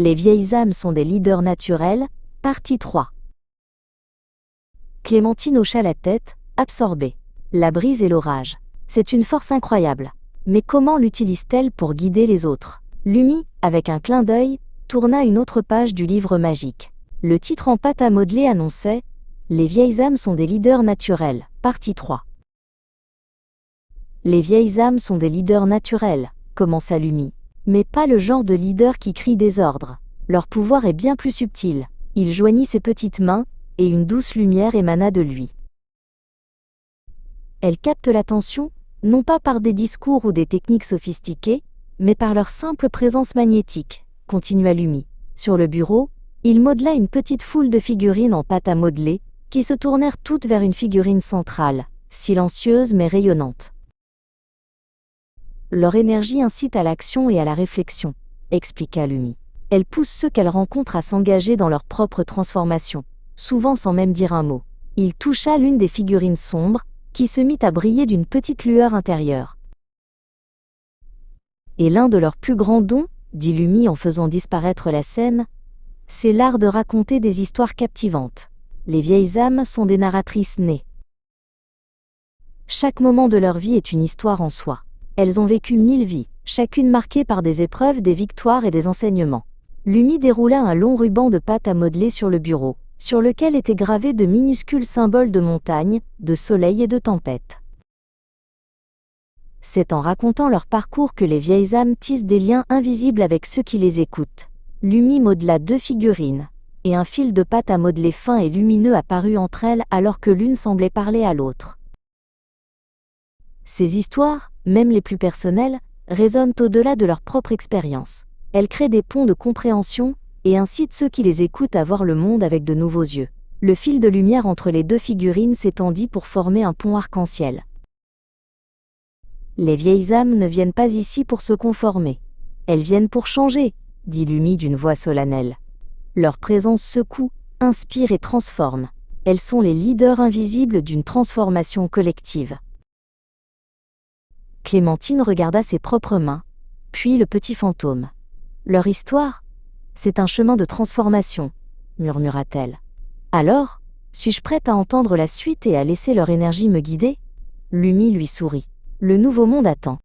Les vieilles âmes sont des leaders naturels, partie 3. Clémentine hocha la tête, absorbée. La brise et l'orage. C'est une force incroyable. Mais comment l'utilise-t-elle pour guider les autres? Lumi, avec un clin d'œil, tourna une autre page du livre magique. Le titre en pâte à modeler annonçait « Les vieilles âmes sont des leaders naturels », partie 3. Les vieilles âmes sont des leaders naturels, commença Lumi. Mais pas le genre de leader qui crie des ordres. Leur pouvoir est bien plus subtil. Il joignit ses petites mains, et une douce lumière émana de lui. Elle capte l'attention, non pas par des discours ou des techniques sophistiquées, mais par leur simple présence magnétique, continua Lumi. Sur le bureau, il modela une petite foule de figurines en pâte à modeler, qui se tournèrent toutes vers une figurine centrale, silencieuse mais rayonnante. Leur énergie incite à l'action et à la réflexion, expliqua Lumi. Elle pousse ceux qu'elle rencontre à s'engager dans leur propre transformation, souvent sans même dire un mot. Il toucha l'une des figurines sombres, qui se mit à briller d'une petite lueur intérieure. Et l'un de leurs plus grands dons, dit Lumi en faisant disparaître la scène, c'est l'art de raconter des histoires captivantes. Les vieilles âmes sont des narratrices nées. Chaque moment de leur vie est une histoire en soi. Elles ont vécu 1000 vies, chacune marquée par des épreuves, des victoires et des enseignements. Lumi déroula un long ruban de pâte à modeler sur le bureau, sur lequel étaient gravés de minuscules symboles de montagne, de soleil et de tempête. C'est en racontant leur parcours que les vieilles âmes tissent des liens invisibles avec ceux qui les écoutent. Lumi modela 2 figurines, et un fil de pâte à modeler fin et lumineux apparut entre elles alors que l'une semblait parler à l'autre. Ces histoires, même les plus personnelles, résonnent au-delà de leur propre expérience. Elles créent des ponts de compréhension et incitent ceux qui les écoutent à voir le monde avec de nouveaux yeux. Le fil de lumière entre les 2 figurines s'étendit pour former un pont arc-en-ciel. Les vieilles âmes ne viennent pas ici pour se conformer. Elles viennent pour changer, dit Lumi d'une voix solennelle. Leur présence secoue, inspire et transforme. Elles sont les leaders invisibles d'une transformation collective. Clémentine regarda ses propres mains, puis le petit fantôme. Leur histoire, c'est un chemin de transformation, murmura-t-elle. Alors, suis-je prête à entendre la suite et à laisser leur énergie me guider? Lumi lui sourit. Le nouveau monde attend.